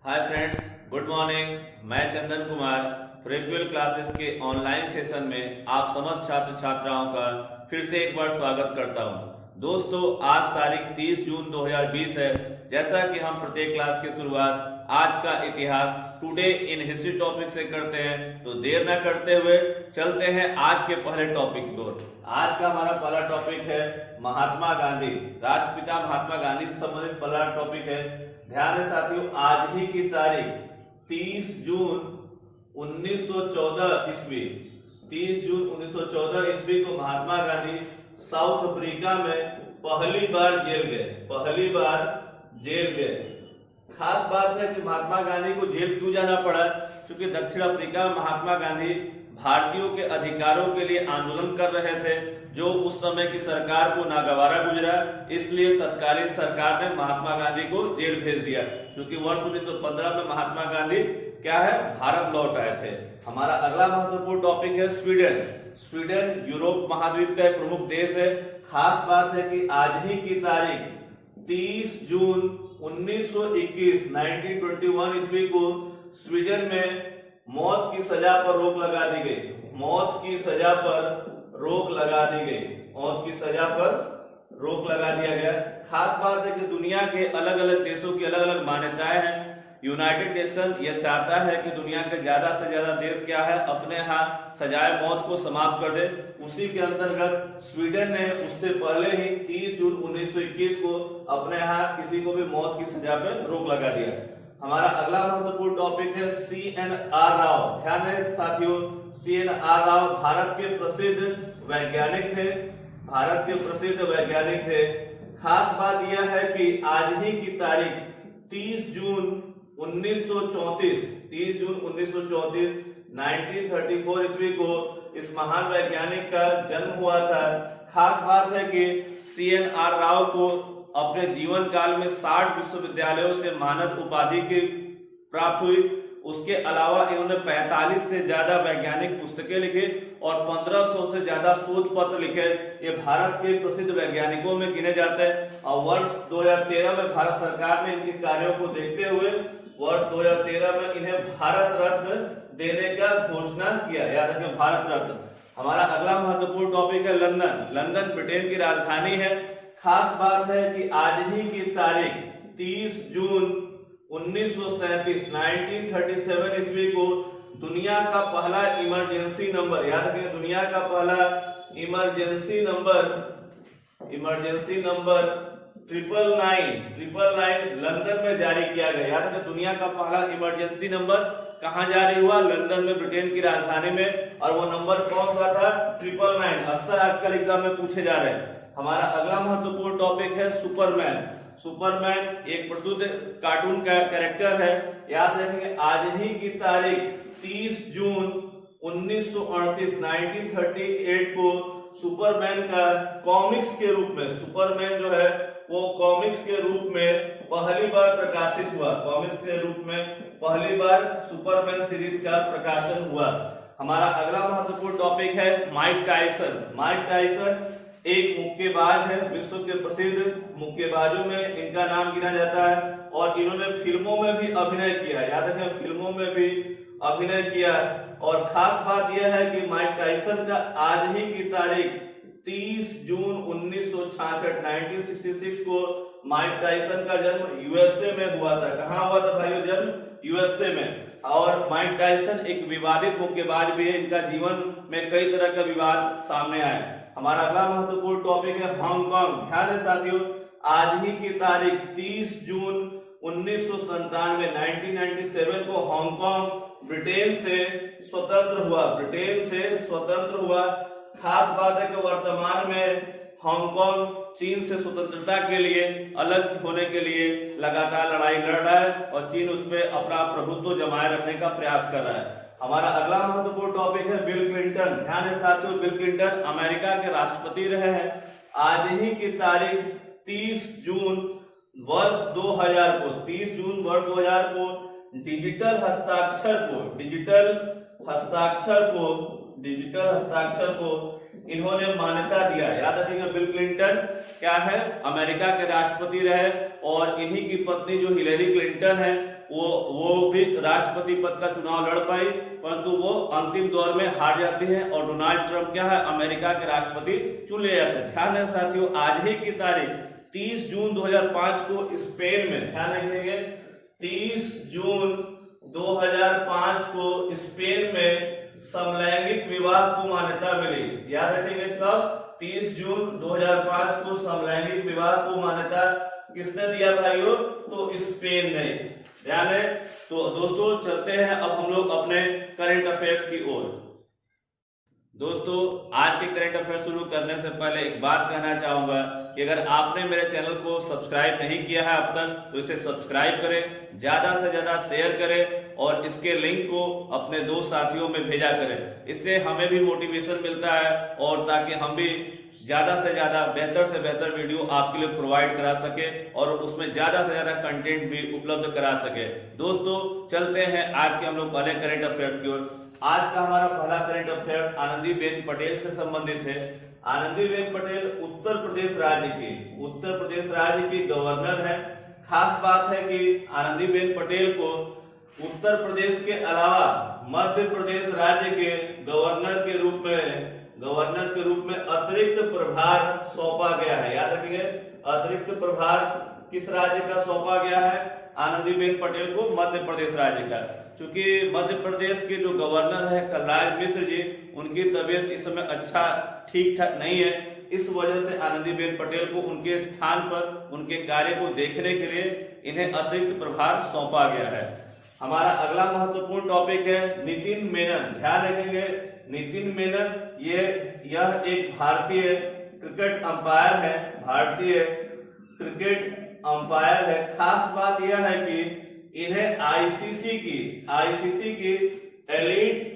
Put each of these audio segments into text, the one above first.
Hi friends, good morning. मैं Chandan Kumar prequel classes के online session में आप समस्त छात्र छात्राओं का फिर से एक बार स्वागत करता हूं। दोस्तों, आज तारीख 30 जून 2020 है। जैसा कि हम प्रत्येक क्लास की शुरुआत आज का इतिहास टुडे इन हिस्ट्री टॉपिक से करते हैं, तो देर न करते हुए चलते हैं आज के पहले टॉपिक की ओर। आज का हमारा पहला टॉपिक है महात्मा गांधी। राष्ट्रपिता महात्मा गांधी से संबंधित पहला टॉपिक है। ध्यान है साथियों, आज ही की तारीख 30 जून 1914 ईस्वी 30 जून 1914 ईस्वी को महात्मा गांधी साउथ अफ्रीका में पहली बार जेल गए। खास बात है कि महात्मा गांधी को जेल क्यों जाना पड़ा, क्योंकि दक्षिण अफ्रीका में महात्मा गांधी भारतीयों के अधिकारों के लिए आंदोलन कर रहे थे, जो उस समय की सरकार को नागवारा गुजरा। इसलिए तत्कालीन सरकार ने महात्मा गांधी को जेल भेज दिया, क्योंकि वर्ष 1915 में महात्मा गांधी भारत लौट आए थे। हमारा अगला महत्वपूर्ण टॉपिक है स्वीडन यूरोप महाद्वीप का एक प्रमुख देश है। खास बात है कि आज ही की तारीख 30 जून 1921 ईस्वी को स्वीडन में मौत की सजा पर रोक लगा दी गई। मौत की सजा पर रोक लगा दिया गया। खास बात है कि दुनिया के अलग अलग देशों की अलग अलग मान्यताएं हैं। यूनाइटेड नेशन यह चाहता है कि दुनिया के ज्यादा से ज्यादा देश अपने यहाँ सजाए मौत को समाप्त कर दे। उसी के अंतर्गत स्वीडन ने उससे पहले ही 30 जून 1921 को अपने यहाँ किसी को भी मौत की सजा पे रोक लगा दिया। हमारा अगला महत्वपूर्ण टॉपिक है CNR राव। ध्यान है साथियों, CNR राव भारत के प्रसिद्ध वैज्ञानिक थे। खास बात यह है कि आज ही की तारीख 30 जून 1934 1934 ईस्वी को इस महान वैज्ञानिक का जन्म हुआ था। खास बात है कि CNR राव को अपने जीवन काल में 60 विश्वविद्यालयों से मानद उपाधि की प्राप्त हुई। उसके अलावा इन्होंने 45 से ज्यादा वैज्ञानिक पुस्तकें लिखी और 1500 से ज्यादा शोध पत्र लिखे। ये भारत के प्रसिद्ध वैज्ञानिकों में गिने जाते हैं। और वर्ष 2013 में भारत सरकार ने इनके कार्यों को देखते हुए वर्ष 2013 में इन्हें भारत रत्न देने का घोषणा किया। याद रखें, भारत रत्न। हमारा अगला महत्वपूर्ण टॉपिक है लंदन ब्रिटेन की राजधानी है। खास बात है कि आज ही की तारीख 30 जून 1937 ईस्वी को दुनिया का पहला इमरजेंसी नंबर, याद रखें, दुनिया का पहला इमरजेंसी नंबर 999 लंदन में जारी किया गया। याद रखें, दुनिया का पहला इमरजेंसी नंबर कहां जारी हुआ? लंदन में, ब्रिटेन की राजधानी में। और वो नंबर कौन सा था? 999। अक्सर आजकल एग्जाम में पूछे जा रहे हैं। हमारा अगला महत्वपूर्ण टॉपिक है सुपरमैन एक प्रसिद्ध कार्टून का कैरेक्टर है। याद रखेंगे, आज ही की तारीख 30 जून 1938 को सुपरमैन का कॉमिक्स के रूप में, सुपरमैन जो है वो कॉमिक्स के रूप में पहली बार प्रकाशित हुआ। पहली बार सुपरमैन सीरीज का प्रकाशन हुआ। हमारा अगला महत्वपूर्ण टॉपिक है माइक टायसन एक मुक्केबाज है। विश्व के प्रसिद्ध मुक्केबाजों में इनका नाम गिना जाता है और इन्होंने फिल्मों में भी अभिनय किया। याद रखें, फिल्मों में भी अभिनय किया। और खास बात यह है कि माइक टायसन का आज ही की तारीख 30 जून 1966 को माइक टायसन का जन्म यूएसए में हुआ था। कहां हुआ था भाइयों जन्म? यूएसए में। और माइक टायसन एक विवादित मुक्केबाज भी है। इनका जीवन में कई तरह का विवाद सामने आए। हमारा अगला महत्वपूर्ण टॉपिक है हांगकांग। ध्यान है साथियों, आज ही की तारीख 30 जून 1997 को हांगकांग ब्रिटेन से स्वतंत्र हुआ। खास बात है कि वर्तमान में हांगकांग चीन से स्वतंत्रता के लिए, अलग होने के लिए लगातार लड़ाई लड़ रहा है और चीन उस पर अपना प्रभुत्व जमाए रखने का प्रयास कर रहा है। हमारा अगला महत्वपूर्ण टॉपिक है बिल क्लिंटन। ध्यान है साथियों, बिल क्लिंटन अमेरिका के राष्ट्रपति रहे हैं। आज ही की तारीख 30 जून वर्ष 2000 को डिजिटल हस्ताक्षर को इन्होंने मान्यता दिया। याद रखिएगा, बिल क्लिंटन क्या है? अमेरिका के राष्ट्रपति रहे और इन्हीं की पत्नी जो हिलेरी क्लिंटन है वो भी राष्ट्रपति पद का चुनाव लड़ पाई, परंतु वो अंतिम दौर में हार जाती है और डोनाल्ड ट्रंप क्या है, अमेरिका के राष्ट्रपति चुन लिए जाते हैं। ध्यान है साथियों, आज ही की तारीख 30 जून 2005 को स्पेन में, ध्यान रखिएगा, 30 जून 2005 को स्पेन में समलैंगिक विवाह को मान्यता मिली। याद रखेंगे कब? 30 जून 2005 को समलैंगिक विवाह को मान्यता किसने दिया भाइयों? तो स्पेन ने। ध्यान है। तो दोस्तों चलते हैं अब हम लोग अपने करंट अफेयर्स की ओर। दोस्तों आज के करंट अफेयर शुरू करने से पहले एक बात कहना चाहूंगा कि अगर आपने मेरे चैनल को सब्सक्राइब नहीं किया है अब तक तो इसे सब्सक्राइब करें, ज्यादा से ज्यादा शेयर करें और इसके लिंक को अपने दोस्त साथियों में भेजा करें। इससे हमें भी मोटिवेशन मिलता है और ताकि हम भी ज्यादा से ज्यादा बेहतर से बेहतर वीडियो आपके लिए प्रोवाइड करा सके और उसमें ज्यादा से ज्यादा कंटेंट भी उपलब्ध करा सके। दोस्तों चलते हैं आज के हम लोग पहले करंट अफेयर्स की ओर। आज का हमारा पहला करंट अफेयर आनंदीबेन पटेल से संबंधित है। आनंदीबेन पटेल उत्तर प्रदेश राज्य की गवर्नर है। खास बात है कि आनंदीबेन पटेल को उत्तर प्रदेश के अलावा मध्य प्रदेश राज्य के गवर्नर के रूप में अतिरिक्त प्रभार सौंपा गया है। याद रखिए, अतिरिक्त प्रभार किस राज्य का सौंपा गया है? आनंदीबेन पटेल को मध्य प्रदेश राज्य का। क्योंकि मध्य प्रदेश के जो गवर्नर है कलराज मिश्र जी, उनकी तबीयत इस समय अच्छा ठीक ठाक नहीं है, इस वजह से आनंदीबेन पटेल को उनके स्थान पर उनके कार्य को देखने के लिए इन्हें अतिरिक्त प्रभार सौंपा गया है। हमारा अगला महत्वपूर्ण टॉपिक है नितिन मेनन। ध्यान रखेंगे, नितिन मेनन यह एक भारतीय क्रिकेट अंपायर है। खास बात यह है कि इन्हें आईसीसी की एलीट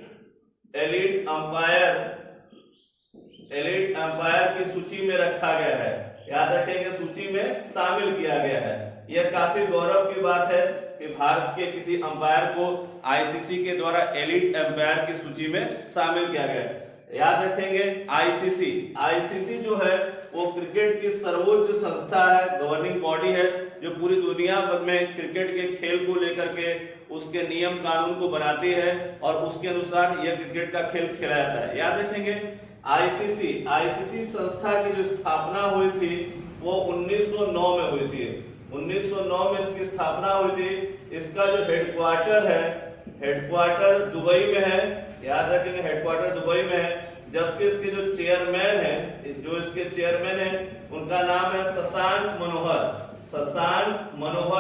अंपायर की सूची में रखा गया है। याद रखेंगे, सूची में शामिल किया गया है। यह काफी गौरव की बात है कि भारत के किसी अंपायर को आईसीसी के द्वारा एलीट अंपायर की सूची में शामिल किया गया है। याद रखेंगे, आईसीसी जो है वो क्रिकेट की सर्वोच्च संस्था है, गवर्निंग बॉडी है, जो पूरी दुनिया भर में क्रिकेट के खेल को लेकर के उसके नियम कानून को बनाती है और उसके अनुसार यह क्रिकेट का खेल खेला जाता है। याद रखेंगे, आईसीसी संस्था की जो स्थापना हुई थी वो 1909 में हुई थी। 1909 में इसकी स्थापना हुई थी। इसका जो हेडक्वार्टर दुबई में है। याद रखेंगे, हेडक्वार्टर दुबई में है, जबकि इसके जो चेयरमैन है उनका नाम है शशांक मनोहर,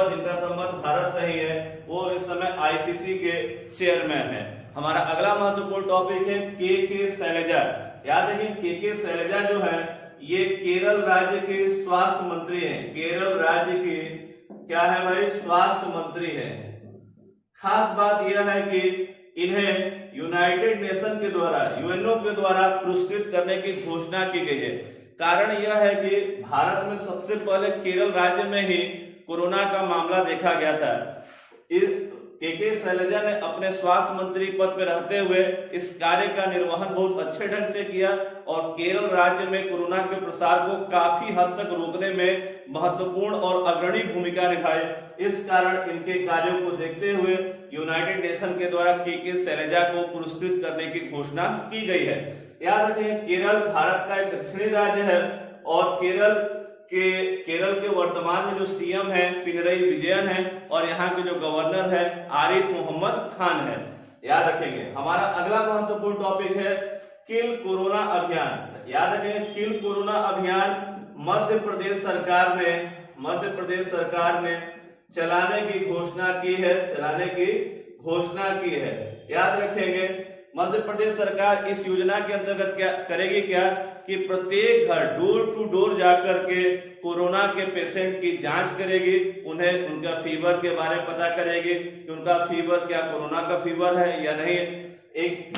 जिनका संबंध भारत से ही है। वो इस समय आईसीसी के चेयरमैन है। हमारा अगला महत्वपूर्ण टॉपिक है के शैलजा। याद रखिए, के शैलजा जो है ये केरल राज्य के स्वास्थ्य मंत्री हैं। केरल राज्य के क्या है भाई? स्वास्थ्य मंत्री हैं। खास बात यह है कि इन्हें यूनाइटेड नेशन के द्वारा, यूएनओ के द्वारा पुरस्कृत करने की घोषणा की गई है। कारण यह है कि भारत में सबसे पहले केरल राज्य में ही कोरोना का मामला देखा गया था। के शैलजा ने अपने स्वास्थ्य मंत्री पद पर रहते हुए इस कार्य का निर्वहन बहुत अच्छे ढंग से किया और केरल राज्य में कोरोना के प्रसार को काफी हद तक रोकने में महत्वपूर्ण और अग्रणी भूमिका निभाई। इस कारण इनके कार्यों को देखते हुए यूनाइटेड नेशन के द्वारा के शैलजा को पुरस्कृत करने की घोषणा की गई है। याद रखें, केरल भारत का एक दक्षिणी राज्य है और केरल के वर्तमान में जो सीएम है पिनरई विजयन है और यहाँ के जो गवर्नर है आरिफ मोहम्मद खान है। याद रखेंगे, हमारा अगला महत्वपूर्ण टॉपिक है किल कोरोना अभियान। याद रखेंगे, किल कोरोना अभियान मध्य प्रदेश सरकार ने चलाने की घोषणा की है। याद रखेंगे, मध्य प्रदेश सरकार इस योजना के अंतर्गत क्या करेगी कि प्रत्येक घर डोर टू डोर जाकर के कोरोना के पेशेंट की जांच करेगी, उन्हें उनका फीवर के बारे में पता करेगी कि उनका फीवर क्या कोरोना का फीवर है या नहीं। एक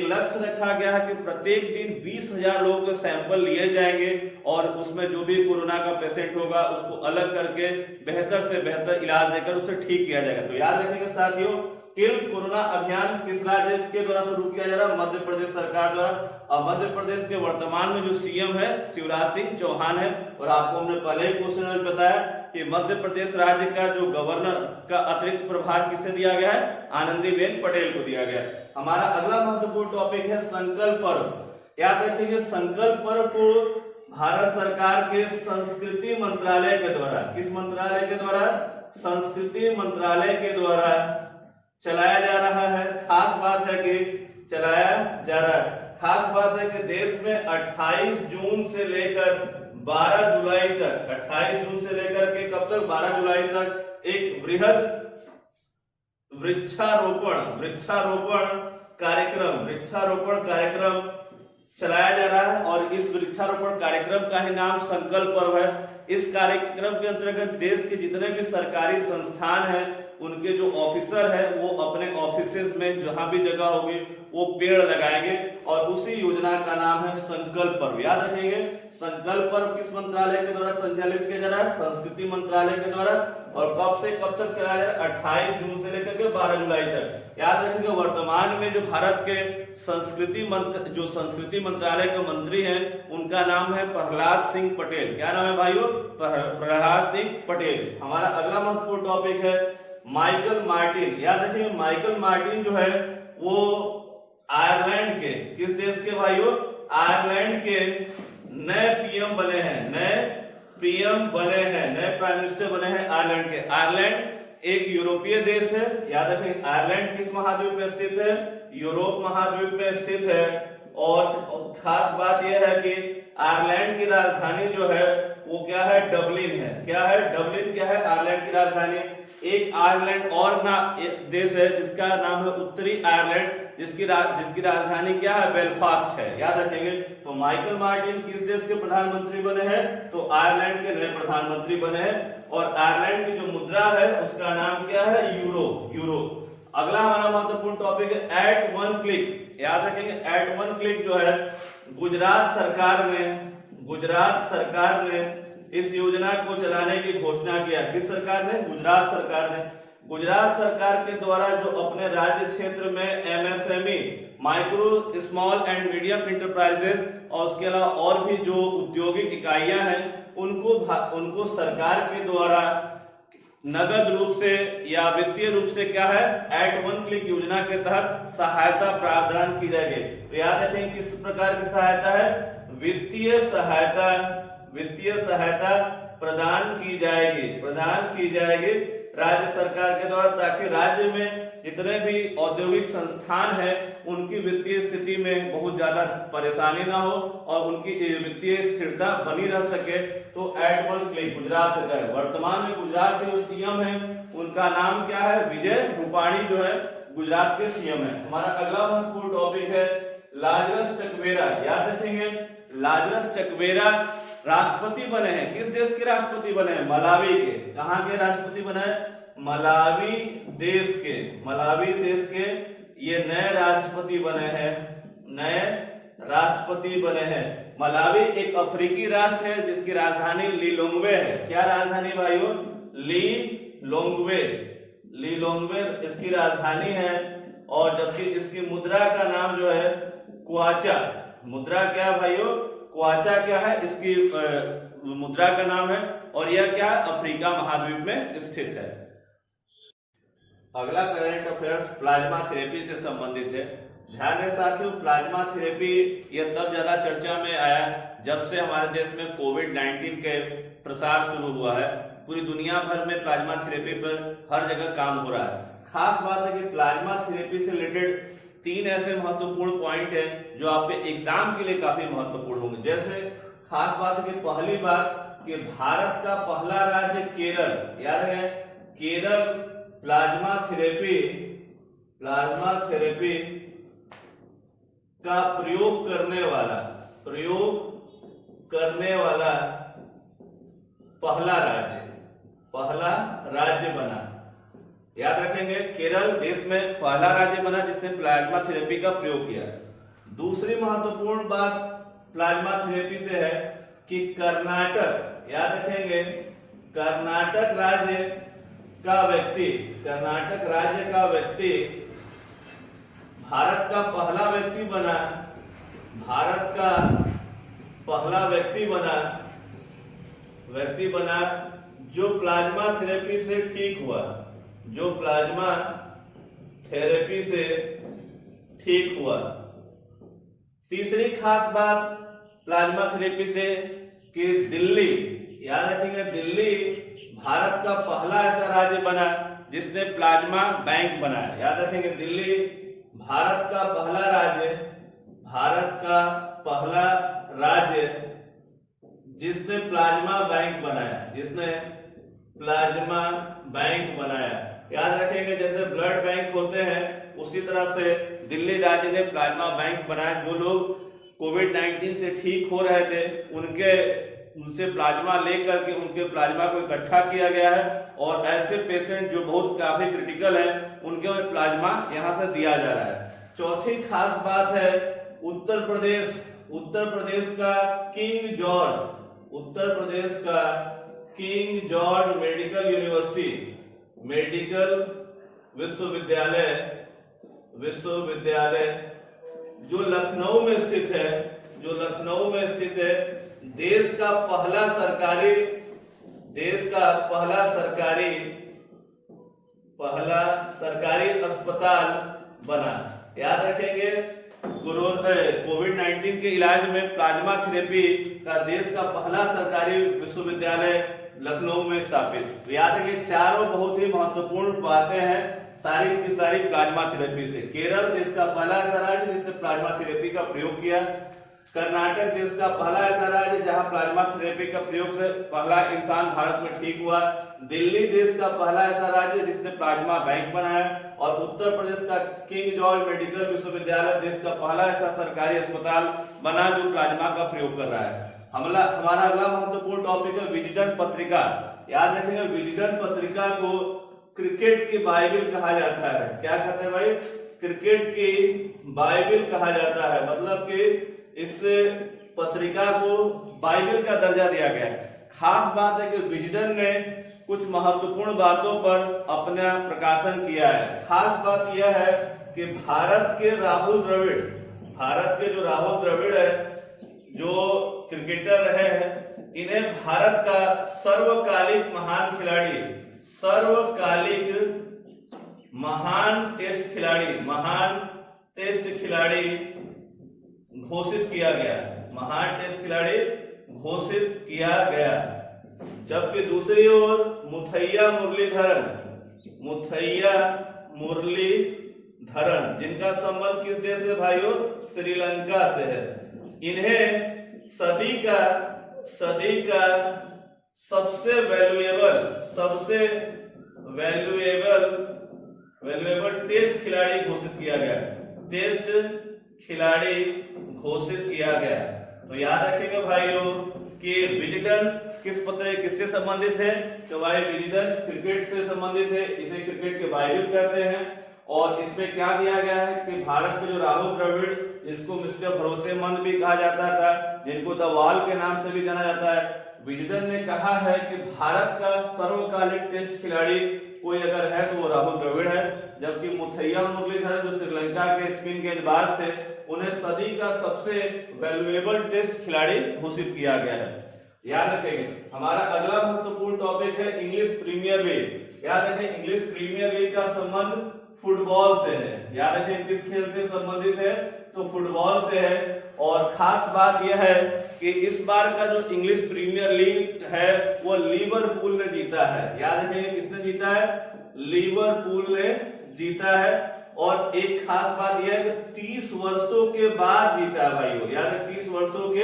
लक्ष्य रखा गया है कि प्रत्येक दिन 20,000 लोगों के सैंपल लिए जाएंगे और उसमें जो भी कोरोना का पेशेंट होगा उसको अलग करके बेहतर से बेहतर इलाज देकर उसे ठीक किया जाएगा। तो याद रखेंगे साथियों, किल कोरोना अभियान किस राज्य के द्वारा शुरू किया जा रहा है? मध्य प्रदेश सरकार द्वारा। और मध्य प्रदेश के वर्तमान में जो सीएम है शिवराज सिंह चौहान है। और आपको हमने पहले ही क्वेश्चन में बताया कि मध्य प्रदेश राज्य का जो गवर्नर का अतिरिक्त प्रभार किसे दिया गया है? आनंदीबेन पटेल को दिया गया है। हमारा अगला महत्वपूर्ण टॉपिक है संकल्प पर्व। याद रखिए संकल्प पर्व को भारत सरकार के संस्कृति मंत्रालय के द्वारा, किस मंत्रालय के द्वारा? संस्कृति मंत्रालय के द्वारा चलाया जा रहा है। खास बात है कि चलाया जा रहा है, खास बात है कि देश में 28 जून से लेकर 12 जुलाई तक, 28 जून से लेकर के कब तक? 12 जुलाई तक एक बृहद वृक्षारोपण कार्यक्रम चलाया जा रहा है। और इस वृक्षारोपण कार्यक्रम का ही नाम संकल्प पर्व है। इस कार्यक्रम के अंतर्गत देश के जितने भी सरकारी संस्थान हैं उनके जो ऑफिसर है वो अपने ऑफिसेज में जहां भी जगह होगी वो पेड़ लगाएंगे और उसी योजना का नाम है संकल्प पर्व। याद रखेंगे संकल्प पर्व किस मंत्रालय के द्वारा संचालित किया जा रहा है? संस्कृति मंत्रालय के द्वारा। और कब से कब तक चलाया जा रहा है? 28 जून से लेकर के 12 जुलाई तक। याद रखेंगे वर्तमान में जो भारत के संस्कृति मंत्रालय के मंत्री हैं उनका नाम है प्रहलाद सिंह पटेल। क्या नाम है भाइयों? प्रहलाद सिंह पटेल। हमारा अगला महत्वपूर्ण टॉपिक है माइकल मार्टिन। याद रखिए माइकल मार्टिन जो है वो आयरलैंड के, किस देश के भाइयों? आयरलैंड के नए पीएम बने हैं, नए प्राइम मिनिस्टर बने हैं आयरलैंड के। आयरलैंड एक यूरोपीय देश है। याद रखें आयरलैंड किस महाद्वीप में स्थित है? यूरोप महाद्वीप में स्थित है। और खास बात यह है कि आयरलैंड की राजधानी जो है वो क्या है? डबलिन है। क्या है? डबलिन क्या है? आयरलैंड की राजधानी। एक आयरलैंड और एक देश है जिसका नाम है उत्तरी आयरलैंड, जिसकी राजधानी क्या है? बेलफास्ट है। याद रखेंगे। तो माइकल मार्टिन किस देश के प्रधानमंत्री बने हैं? तो आयरलैंड के नए प्रधानमंत्री बने हैं। और आयरलैंड की जो मुद्रा है उसका नाम क्या है? यूरो। अगला हमारा महत्वपूर्ण टॉपिक है एट वन क्लिक। याद रखेंगे एट वन क्लिक जो है गुजरात सरकार ने इस योजना को चलाने की घोषणा किया। किस सरकार ने? गुजरात सरकार ने। गुजरात सरकार के द्वारा जो अपने राज्य क्षेत्र में MSME, micro small and medium enterprises और उसके अलावा और भी जो औद्योगिक इकाइयां हैं उनको सरकार के द्वारा नगद रूप से या वित्तीय रूप से क्या है? एट वन क्लिक योजना के तहत सहायता प्रदान की जाएगी। तो याद रखें किस प्रकार की सहायता है? वित्तीय सहायता प्रदान की जाएगी राज्य सरकार के द्वारा, ताकि राज्य में जितने भी औद्योगिक संस्थान हैं उनकी वित्तीय स्थिति में बहुत ज्यादा परेशानी ना हो और उनकी वित्तीय स्थिरता बनी रह सके। तो एट वन क्लिक गुजरात सरकार। वर्तमान में गुजरात के जो सीएम हैं उनका नाम क्या है? विजय रूपाणी जो है गुजरात के सीएम है। हमारा अगला महत्वपूर्ण टॉपिक है लाजरस चकवेरा। याद रखेंगे लाजरस चकवेरा राष्ट्रपति बने हैं। किस देश के राष्ट्रपति बने हैं? मलावी के। कहां के राष्ट्रपति बने हैं? मलावी देश के ये नए राष्ट्रपति बने हैं। मलावी एक अफ्रीकी राष्ट्र है जिसकी राजधानी लिलोंग्वे है। क्या राजधानी भाइयों? लिलोंग्वे इसकी राजधानी है। और जबकि इसकी मुद्रा का नाम जो है क्वाचा। मुद्रा क्या भाइयों? क्वाचा क्या है? इसकी मुद्रा का नाम है। और यह क्या है? अफ्रीका महाद्वीप में स्थित है। अगला करंट अफेयर्स प्लाज्मा थेरेपी से संबंधित है। ध्यान दें साथियों प्लाज्मा थेरेपी यह तब ज्यादा चर्चा में आया जब से हमारे देश में कोविड-19 के प्रसार शुरू हुआ है। पूरी दुनिया भर में प्लाज्मा थेरेपी पर हर जगह काम हो रहा है। खास बात है कि प्लाज्मा थेरेपी से रिलेटेड 3 ऐसे महत्वपूर्ण पॉइंट है जो आपके एग्जाम के लिए काफी महत्वपूर्ण होंगे। जैसे खास बात है कि पहली बात कि भारत का पहला राज्य केरल, याद है केरल प्लाज्मा थेरेपी का प्रयोग करने वाला पहला राज्य बना। याद रखेंगे केरल देश में पहला राज्य बना जिसने प्लाज्मा थेरेपी का प्रयोग किया। दूसरी महत्वपूर्ण बात प्लाज्मा थेरेपी से है कि कर्नाटक, याद रखेंगे कर्नाटक राज्य का व्यक्ति, कर्नाटक राज्य का व्यक्ति भारत का पहला व्यक्ति बना, भारत का पहला व्यक्ति बना जो प्लाज्मा थेरेपी से ठीक हुआ, जो प्लाज्मा थेरेपी से ठीक हुआ। तीसरी खास बात प्लाज्मा थेरेपी से कि दिल्ली, याद रखेंगे, दिल्ली भारत का पहला ऐसा राज्य बना जिसने प्लाज्मा बैंक बनाया। याद रखेंगे, दिल्ली भारत का पहला राज्य, भारत का पहला राज्य जिसने प्लाज्मा बैंक बनाया, जिसने प्लाज्मा बैंक बनाया। याद रखेंगे, जैसे ब्लड बैंक होते हैं उसी तरह से दिल्ली राज्य ने प्लाज्मा बैंक बनाया। जो लोग कोविड-19 से ठीक हो रहे थे उनसे प्लाज्मा लेकर के उनके प्लाज्मा को इकट्ठा किया गया है, और ऐसे पेशेंट जो बहुत काफी क्रिटिकल हैं उनके में प्लाज्मा यहां से दिया जा रहा है। चौथी खास बात है उत्तर प्रदेश, उत्तर प्रदेश का किंग जॉर्ज, उत्तर प्रदेश का king George medical university, medical विश्वविद्यालय जो लखनऊ में स्थित है, जो लखनऊ में स्थित है, देश का पहला सरकारी अस्पताल बना। याद रखेंगे, कोविड-19 के इलाज में प्लाज्मा थेरेपी का देश का पहला सरकारी विश्वविद्यालय लखनऊ में स्थापित। याद रखिए, चारों बहुत ही महत्वपूर्ण बातें हैं, सारी की सारी प्लाज्मा थेरेपी से। केरल देश का पहला ऐसा राज्य जिसने प्लाज्मा थेरेपी का प्रयोग किया। कर्नाटक देश का पहला ऐसा राज्य जहां प्लाज्मा थेरेपी का प्रयोग से पहला इंसान भारत में ठीक हुआ। दिल्ली देश का पहला ऐसा राज्य जिसने प्लाज्मा बैंक बनाया, और उत्तर प्रदेश का किंग जॉर्ज मेडिकल विश्वविद्यालय देश का पहला ऐसा सरकारी अस्पताल बना जो प्लाज्मा का प्रयोग कर रहा है। हमारा अगला महत्वपूर्ण टॉपिक है विजडन पत्रिका। याद रखेंगे, विजडन पत्रिका को क्रिकेट की बाइबिल कहा जाता है। क्या कहते हैं भाई? क्रिकेट की बाइबिल कहा जाता है, मतलब कि इस पत्रिका को बाइबिल का दर्जा दिया गया है। खास बात है कि विजडन ने कुछ महत्वपूर्ण बातों पर अपना प्रकाशन किया है। खास बात यह है कि भारत के जो राहुल द्रविड़ है, जो क्रिकेटर रहे हैं, इन्हें भारत का सर्वकालिक महान टेस्ट खिलाड़ी घोषित किया गया। जबकि दूसरी ओर मुथैया मुरलीधरन जिनका संबंध किस देश से भाइयों? श्रीलंका से है। इन्हें सदी का सबसे वैल्यूएबल टेस्ट खिलाड़ी घोषित किया गया। तो याद रखेंगे भाइयों कि विजडन किससे संबंधित है? तो भाई विजडन क्रिकेट से संबंधित है, इसे क्रिकेट के बाइबिल कहते हैं। और इसमें क्या दिया गया है कि भारत के जो राहुल द्रविड़, जिसको मिस्टर भरोसेमंद भी कहा जाता था, जिनको द वॉल के नाम से भी जाना जाता है, विजडन ने कहा है कि भारत का सर्वकालिक टेस्ट खिलाड़ी कोई अगर है तो वो राहुल द्रविड़ है। जबकि मुथैया मुरलीधरन जो श्रीलंका के स्पिन गेंदबाज थे, उन्हें सदी का सबसे वैल्यूएबल टेस्ट खिलाड़ी घोषित किया गया है। याद रखेंगे, हमारा अगला महत्वपूर्ण टॉपिक है इंग्लिश प्रीमियर लीग। याद रखें, इंग्लिश प्रीमियर लीग का संबंध फुटबॉल से है। याद रखें, किस खेल से संबंधित है? तो फुटबॉल से है। और खास बात यह है कि इस बार का जो इंग्लिश प्रीमियर लीग है वो लिवरपूल ने जीता है। याद रखेंगे, किसने जीता है? लिवरपूल ने जीता है। और एक खास बात यह है कि 30 वर्षों के बाद जीता है भाइयों। याद है, 30 वर्षों के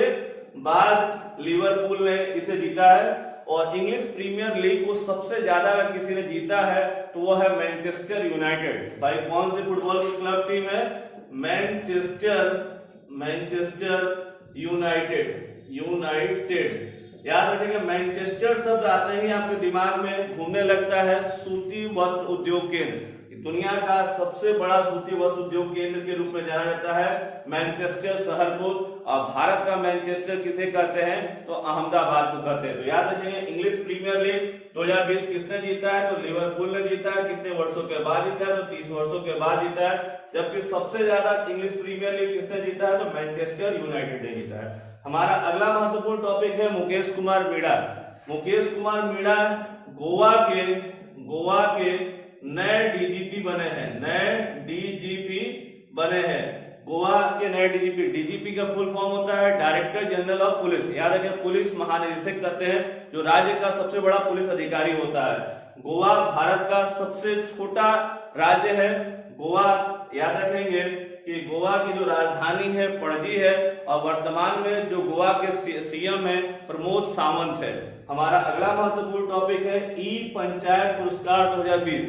बाद लिवरपूल ने इसे जीता है। और इंग्लिश प्रीमियर लीग को सबसे ज्यादा अगर किसी ने जीता है तो वो है मैनचेस्टर यूनाइटेड। भाई कौन सी फुटबॉल की क्लब टीम है? Manchester United. याद रखेंगे, मैनचेस्टर शब्द आते ही आपके दिमाग में घूमने लगता है सूती वस्त्र उद्योग केंद्र। दुनिया का सबसे बड़ा सूती वस्त्र उद्योग केंद्र के रूप में जाना जाता है मैनचेस्टर शहर को। और भारत का मैनचेस्टर किसे कहते हैं? तो अहमदाबाद को कहते हैं। तो याद रखेंगे, इंग्लिश प्रीमियर लीग 2020 किसने जीता है? तो लिवरपूल ने जीता है। कितने वर्षों के बाद जीता है? तो 30 वर्षों के बाद जीता है। जबकि सबसे ज्यादा इंग्लिश प्रीमियर लीग किसने जीता है? तो मैनचेस्टर यूनाइटेड ने जीता है। हमारा अगला महत्वपूर्ण टॉपिक है मुकेश कुमार मीणा। मुकेश कुमार मीणा गोवा के नए डीजीपी बने हैं। नए डीजीपी बने हैं। गोवा के नए डीजीपी। डीजीपी का फुल फॉर्म होता है डायरेक्टर जनरल ऑफ पुलिस। याद रखें, पुलिस महानिदेशक कहते हैं, जो राज्य का सबसे बड़ा पुलिस अधिकारी होता है। गोवा भारत का सबसे छोटा राज्य है। गोवा, याद रखेंगे कि गोवा की जो राजधानी है पणजी है, और वर्तमान में जो गोवा के सीएम है प्रमोद सावंत है। हमारा अगला महत्वपूर्ण टॉपिक है ई पंचायत पुरस्कार 2020।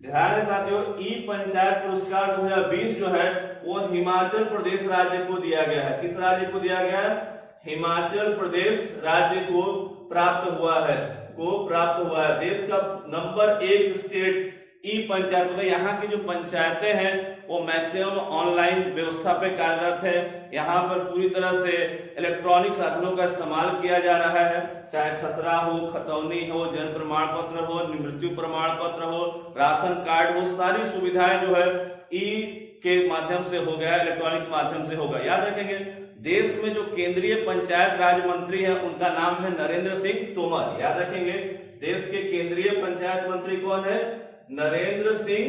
ध्यान है साथियों, ई पंचायत पुरस्कार 2020 जो है वो हिमाचल प्रदेश राज्य को दिया गया है। किस राज्य को दिया गया है? हिमाचल प्रदेश राज्य को प्राप्त हुआ है। देश का नंबर 1 स्टेट ई पंचायत, मतलब यहाँ की जो पंचायतें हैं वो मैक्सिमम ऑनलाइन व्यवस्था पे कार्यरत है। यहाँ पर पूरी तरह से इलेक्ट्रॉनिक साधनों का इस्तेमाल किया जा रहा है, चाहे खसरा हो, खतौनी हो, जन्म प्रमाण पत्र हो, मृत्यु प्रमाण पत्र हो, राशन कार्ड हो, सारी सुविधाएं जो है ई के माध्यम से हो गया, इलेक्ट्रॉनिक माध्यम से होगा। याद रखेंगे, देश में जो केंद्रीय पंचायत राज मंत्री है उनका नाम है नरेंद्र सिंह तोमर। याद रखेंगे, देश के केंद्रीय पंचायत मंत्री कौन है? नरेंद्र सिंह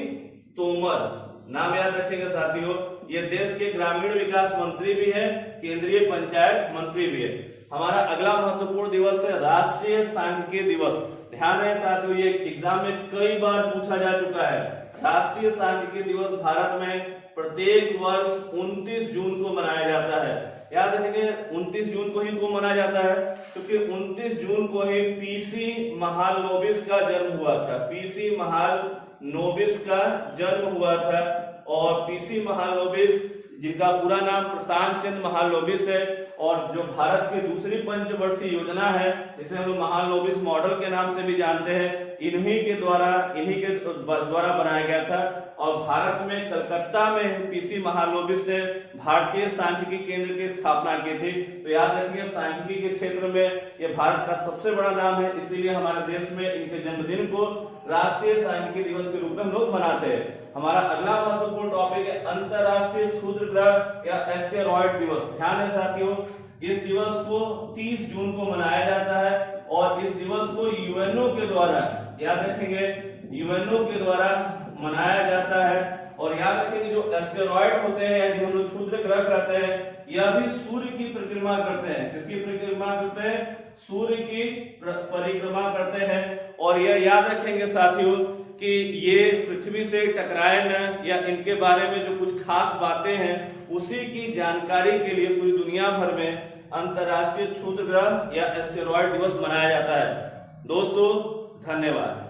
तोमर। नाम याद रखेंगे साथियों। ये देश के ग्रामीण विकास मंत्री भी है, केंद्रीय पंचायत मंत्री भी है। हमारा अगला महत्वपूर्ण दिवस है राष्ट्रीय सांख्यिकी दिवस। ध्यान रहे साथियों, ये एग्जाम में कई बार पूछा जा चुका है। राष्ट्रीय सांख्यिकी दिवस भारत में प्रत्येक वर्ष 29 जून को मनाया जाता है। याद रखेंगे, 29 जून को ही क्यों मनाया जाता है? क्योंकि 29 जून को ही पीसी महालनोबिस का जन्म हुआ था। पीसी महालनोबिस का जन्म हुआ था, और पीसी महालनोबिस जिनका पूरा नाम प्रशांत चंद्र महालनोबिस है, और जो भारत की दूसरी पंचवर्षीय योजना है जिसे हम लोग महालनोबिस मॉडल के नाम से भी जानते हैं, इन्हीं के द्वारा बनाया गया था। और भारत में कलकत्ता में पीसी महालनोबिस ने भारतीय सांख्यिकी केंद्र की स्थापना की थी। तो याद रखिए, सांख्यिकी के क्षेत्र में ये भारत का सबसे बड़ा नाम है, इसीलिए हमारे देश में इनके जन्मदिन को राष्ट्रीय सांख्यिकी दिवस के रूप में हम लोग मनाते हैं। हमारा अगला महत्वपूर्ण टॉपिक है अंतरराष्ट्रीय क्षुद्र ग्रह या एस्टेरॉयड दिवस। ध्यान है साथियों, इस दिवस को 30 जून को मनाया जाता है, और इस दिवस को यूएनओ के द्वारा, याद रखेंगे, यूएनओ के द्वारा मनाया जाता है। और याद रखेंगे, जो एस्टेरॉयड होते हैं, जो हम लोग क्षुद्र ग्रह कहते हैं, यह भी सूर्य की परिक्रमा करते हैं। किसकी परिक्रमा करते हैं? सूर्य की परिक्रमा करते हैं। और यह याद रखेंगे साथियों कि ये पृथ्वी से टकराए न, या इनके बारे में जो कुछ खास बातें हैं उसी की जानकारी के लिए पूरी दुनिया भर में अंतरराष्ट्रीय क्षुद्र ग्रह या एस्टेरॉयड दिवस मनाया जाता है। दोस्तों, धन्यवाद।